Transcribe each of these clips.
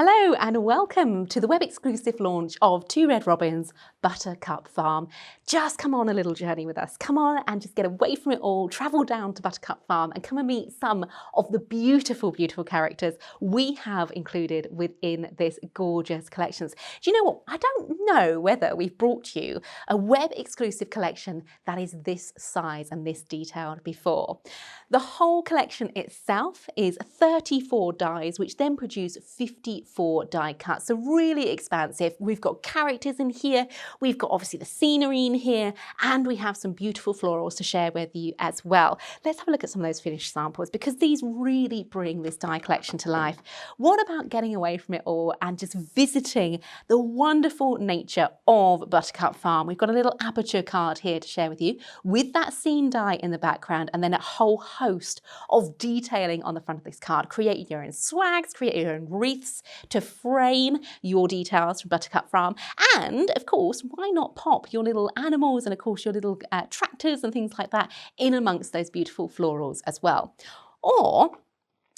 Hello and welcome to the web exclusive launch of Two Red Robins Buttercup Farm. Just come on a little journey with us. Come on and just get away from it all, travel down to Buttercup Farm and come and meet some of the beautiful, beautiful characters we have included within this gorgeous collections. Do you know what? I don't know whether we've brought you a web exclusive collection that is this size and this detailed before. The whole collection itself is 34 dies, which then produce 54 die cuts. So really expansive. We've got characters in here. We've got obviously the scenery in here, and we have some beautiful florals to share with you as well. Let's have a look at some of those finished samples because these really bring this die collection to life. What about getting away from it all and just visiting the wonderful nature of Buttercup Farm? We've got a little aperture card here to share with you with that scene die in the background and then a whole host of detailing on the front of this card. Create your own swags, create your own wreaths to frame your details from Buttercup Farm. And of course, why not pop your little animals and of course your little tractors and things like that in amongst those beautiful florals as well. Or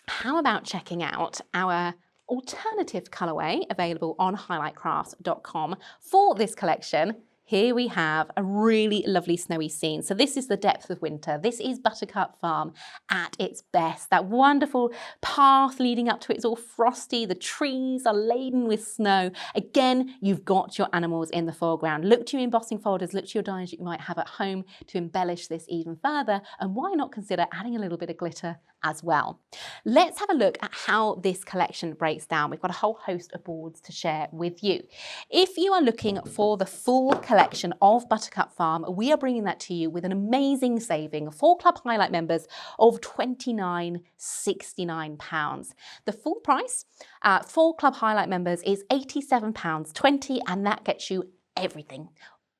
how about checking out our alternative colourway available on highlightcrafts.com for this collection. Here we have a really lovely snowy scene. So this is the depth of winter. This is Buttercup Farm at its best. That wonderful path leading up to it is all frosty. The trees are laden with snow. Again, you've got your animals in the foreground. Look to your embossing folders, look to your dies that you might have at home to embellish this even further. And why not consider adding a little bit of glitter as well. Let's have a look at how this collection breaks down. We've got a whole host of boards to share with you. If you are looking for the full collection of Buttercup Farm, we are bringing that to you with an amazing saving for Club Highlight members of £29.69. The full price for Club Highlight members is £87.20, and that gets you everything.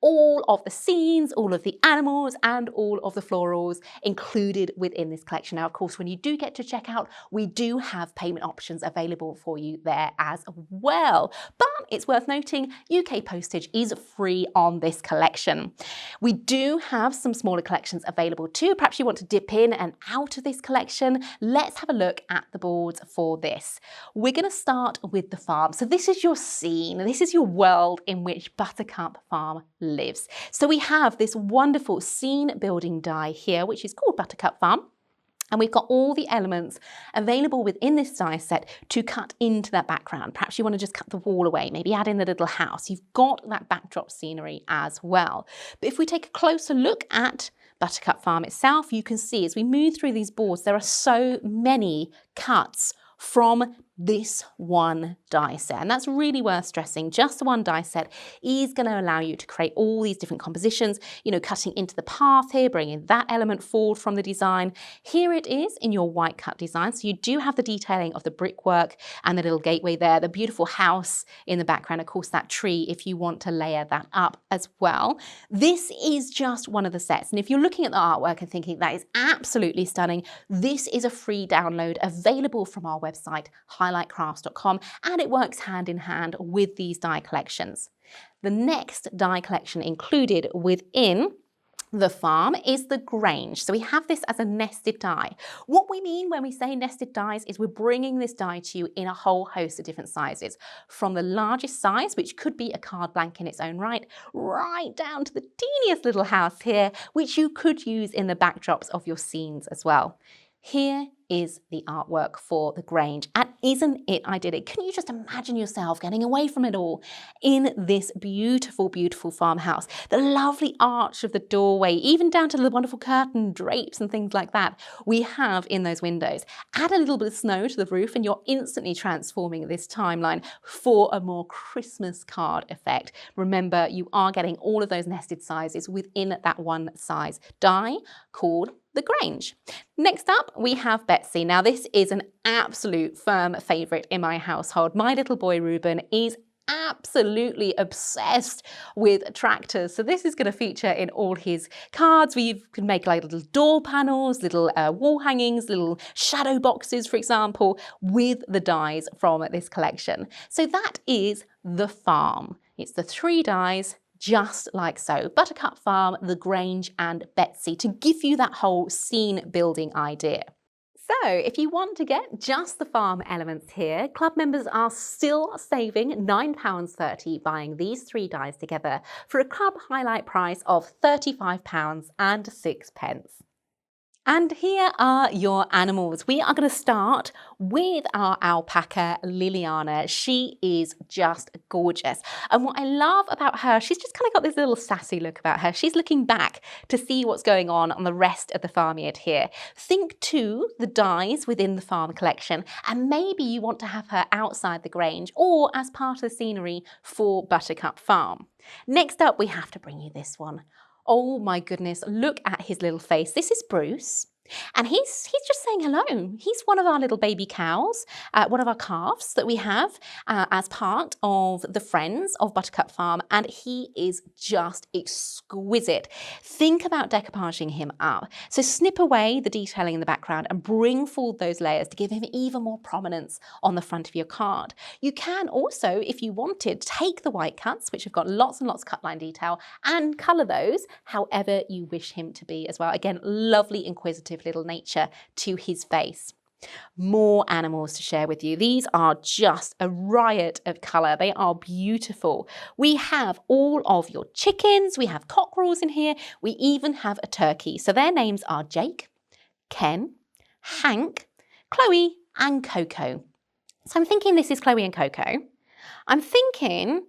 All of the scenes, all of the animals, and all of the florals included within this collection. Now, of course, when you do get to checkout, we do have payment options available for you there as well. But it's worth noting, UK postage is free on this collection. We do have some smaller collections available too. Perhaps you want to dip in and out of this collection. Let's have a look at the boards for this. We're going to start with the farm. So this is your scene. This is your world in which Buttercup Farm lives. So we have this wonderful scene building die here, which is called Buttercup Farm. And we've got all the elements available within this die set to cut into that background. Perhaps you want to just cut the wall away, maybe add in the little house. You've got that backdrop scenery as well. But if we take a closer look at Buttercup Farm itself, you can see as we move through these boards, there are so many cuts from this one die set. And that's really worth stressing. Just the one die set is going to allow you to create all these different compositions, you know, cutting into the path here, bringing that element forward from the design. Here it is in your white cut design. So you do have the detailing of the brickwork and the little gateway there, the beautiful house in the background, of course, that tree, if you want to layer that up as well. This is just one of the sets. And if you're looking at the artwork and thinking that is absolutely stunning, this is a free download available from our website, highlightcrafts.com, and it works hand in hand with these die collections. The next die collection included within the farm is the Grange. So we have this as a nested die. What we mean when we say nested dies is we're bringing this die to you in a whole host of different sizes, from the largest size, which could be a card blank in its own right down to the teeniest little house here, which you could use in the backdrops of your scenes as well. Here is the artwork for the Grange, and isn't it idyllic? Can you just imagine yourself getting away from it all in this beautiful, beautiful farmhouse? The lovely arch of the doorway, even down to the wonderful curtain drapes and things like that we have in those windows. Add a little bit of snow to the roof and you're instantly transforming this timeline for a more Christmas card effect. Remember, you are getting all of those nested sizes within that one size die called the Grange. Next up, we have Betsy. Now, this is an absolute firm favourite in my household. My little boy Reuben is absolutely obsessed with tractors. So this is going to feature in all his cards. We can make like little door panels, little wall hangings, little shadow boxes, for example, with the dies from this collection. So that is the farm. It's the 3 dies just like so. Buttercup Farm, the Grange and Betsy, to give you that whole scene building idea. So if you want to get just the farm elements here, club members are still saving £9.30 buying these 3 dies together for a club highlight price of £35.06. And here are your animals. We are going to start with our alpaca, Liliana. She is just gorgeous. And what I love about her, she's just kind of got this little sassy look about her. She's looking back to see what's going on the rest of the farmyard here. Think too the dies within the farm collection, and maybe you want to have her outside the Grange or as part of the scenery for Buttercup Farm. Next up, we have to bring you this one. Oh my goodness, look at his little face. This is Bruce. And he's just saying hello. He's one of our little baby cows, one of our calves that we have as part of the Friends of Buttercup Farm, and he is just exquisite. Think about decoupaging him up. So snip away the detailing in the background and bring forward those layers to give him even more prominence on the front of your card. You can also, if you wanted, take the white cuts, which have got lots and lots of cut line detail, and colour those however you wish him to be as well. Again, lovely inquisitive little nature to his face. More animals to share with you. These are just a riot of colour. They are beautiful. We have all of your chickens. We have cockerels in here. We even have a turkey. So their names are Jake, Ken, Hank, Chloe and Coco. So I'm thinking this is Chloe and Coco. I'm thinking,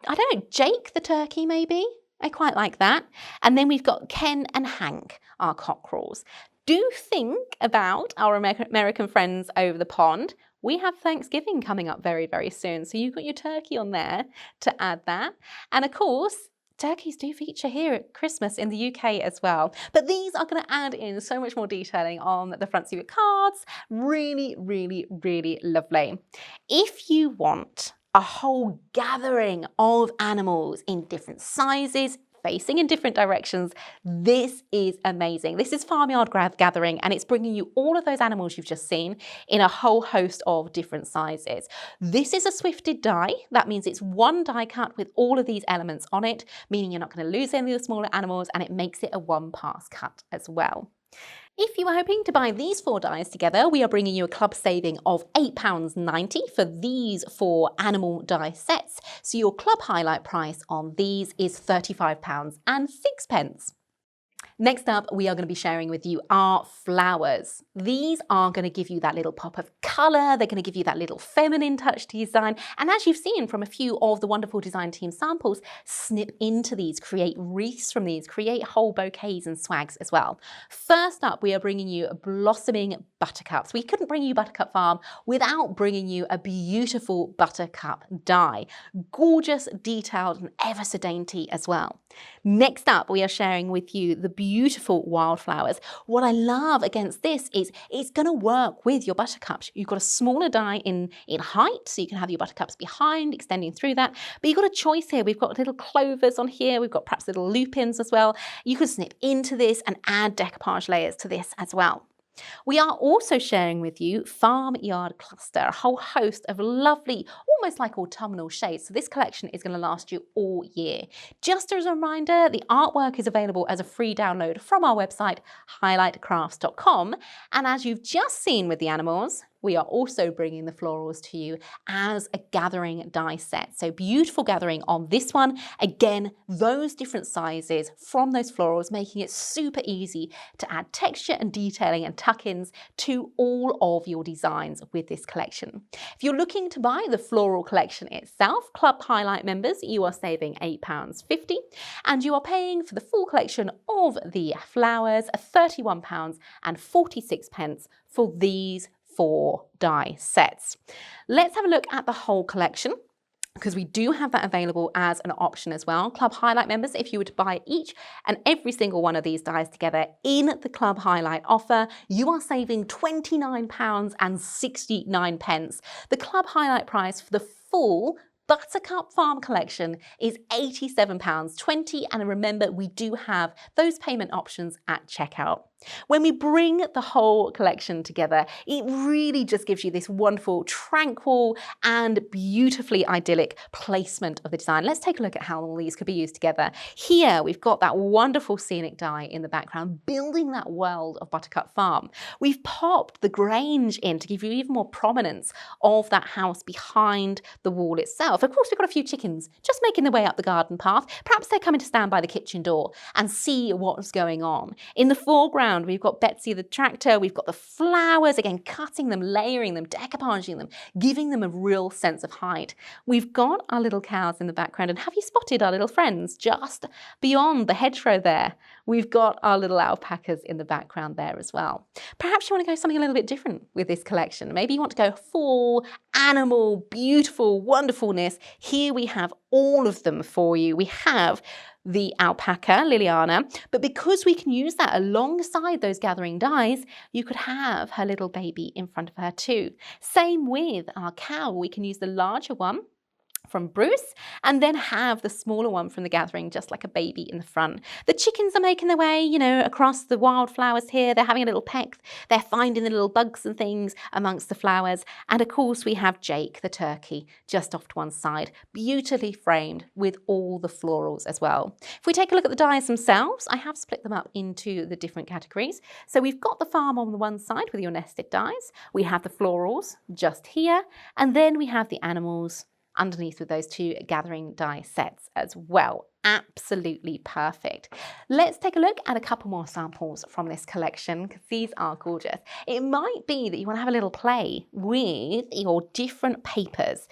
I don't know, Jake the turkey maybe? I quite like that. And then we've got Ken and Hank, our cockerels. Do think about our American friends over the pond. We have Thanksgiving coming up very, very soon. So you've got your turkey on there to add that. And of course, turkeys do feature here at Christmas in the UK as well. But these are going to add in so much more detailing on the fronts of your cards. Really, really, really lovely. If you want a whole gathering of animals in different sizes, facing in different directions, this is amazing. This is Farmyard Gathering, and it's bringing you all of those animals you've just seen in a whole host of different sizes. This is a swifted die. That means it's one die cut with all of these elements on it, meaning you're not going to lose any of the smaller animals, and it makes it a one-pass cut as well. If you are hoping to buy these 4 dies together, we are bringing you a club saving of £8.90 for these 4 animal die sets. So your club highlight price on these is £35.06. Next up, we are going to be sharing with you our flowers. These are going to give you that little pop of colour. They're going to give you that little feminine touch to your design. And as you've seen from a few of the wonderful design team samples, snip into these, create wreaths from these, create whole bouquets and swags as well. First up, we are bringing you blossoming buttercups. We couldn't bring you Buttercup Farm without bringing you a beautiful buttercup die. Gorgeous, detailed and ever so dainty as well. Next up, we are sharing with you the beautiful wildflowers. What I love against this is it's going to work with your buttercups. You've got a smaller die in height, so you can have your buttercups behind, extending through that. But you've got a choice here. We've got little clovers on here. We've got perhaps little lupins as well. You could snip into this and add decoupage layers to this as well. We are also sharing with you Farmyard Cluster, a whole host of lovely, almost like autumnal shades. So this collection is going to last you all year. Just as a reminder, the artwork is available as a free download from our website, highlightcrafts.com. And as you've just seen with the animals, we are also bringing the florals to you as a gathering die set. So beautiful gathering on this one. Again, those different sizes from those florals, making it super easy to add texture and detailing and tuck-ins to all of your designs with this collection. If you're looking to buy the floral collection itself, Club Highlight members, you are saving £8.50, and you are paying for the full collection of the flowers £31.46 for these 4 die sets. Let's have a look at the whole collection, because we do have that available as an option as well. Club Highlight members, if you were to buy each and every single one of these dies together in the Club Highlight offer, you are saving £29.69. The Club Highlight price for the full Buttercup Farm collection is £87.20, and remember, we do have those payment options at checkout. When we bring the whole collection together, it really just gives you this wonderful, tranquil and beautifully idyllic placement of the design. Let's take a look at how all these could be used together. Here we've got that wonderful scenic die in the background, building that world of Buttercup Farm. We've popped the Grange in to give you even more prominence of that house behind the wall itself. Of course, we've got a few chickens just making their way up the garden path. Perhaps they're coming to stand by the kitchen door and see what's going on. In the foreground, we've got Betsy the tractor, we've got the flowers, again, cutting them, layering them, decoupaging them, giving them a real sense of height. We've got our little cows in the background, and have you spotted our little friends just beyond the hedgerow there? We've got our little alpacas in the background there as well. Perhaps you want to go something a little bit different with this collection. Maybe you want to go full animal, beautiful, wonderfulness. Here we have all of them for you. We have the alpaca, Liliana, but because we can use that alongside those gathering dies, you could have her little baby in front of her too. Same with our cow. We can use the larger one from Bruce and then have the smaller one from the gathering, just like a baby in the front. The chickens are making their way, across the wildflowers here. They're having a little peck. They're finding the little bugs and things amongst the flowers. And of course we have Jake, the turkey, just off to one side, beautifully framed with all the florals as well. If we take a look at the dies themselves, I have split them up into the different categories. So we've got the farm on the one side with your nested dies. We have the florals just here. And then we have the animals underneath with those two gathering die sets as well. Absolutely perfect. Let's take a look at a couple more samples from this collection because these are gorgeous. It might be that you want to have a little play with your different papers.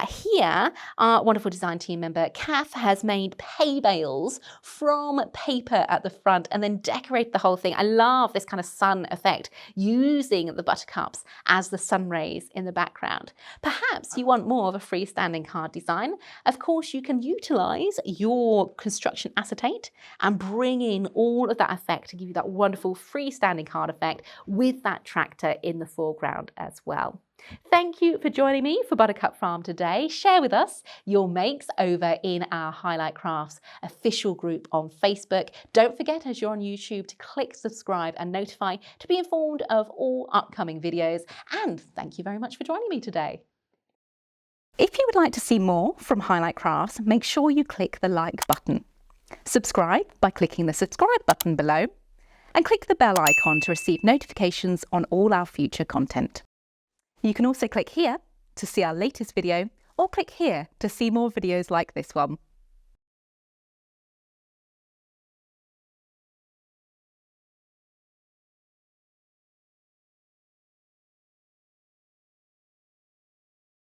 Here, our wonderful design team member, Kath, has made hay bales from paper at the front and then decorate the whole thing. I love this kind of sun effect, using the buttercups as the sun rays in the background. Perhaps you want more of a freestanding card design. Of course, you can utilize your construction acetate and bring in all of that effect to give you that wonderful freestanding card effect with that tractor in the foreground as well. Thank you for joining me for Buttercup Farm today. Share with us your makes over in our Highlight Crafts official group on Facebook. Don't forget, as you're on YouTube, to click subscribe and notify to be informed of all upcoming videos. And thank you very much for joining me today. If you would like to see more from Highlight Crafts, make sure you click the like button. Subscribe by clicking the subscribe button below and click the bell icon to receive notifications on all our future content. You can also click here to see our latest video or click here to see more videos like this one.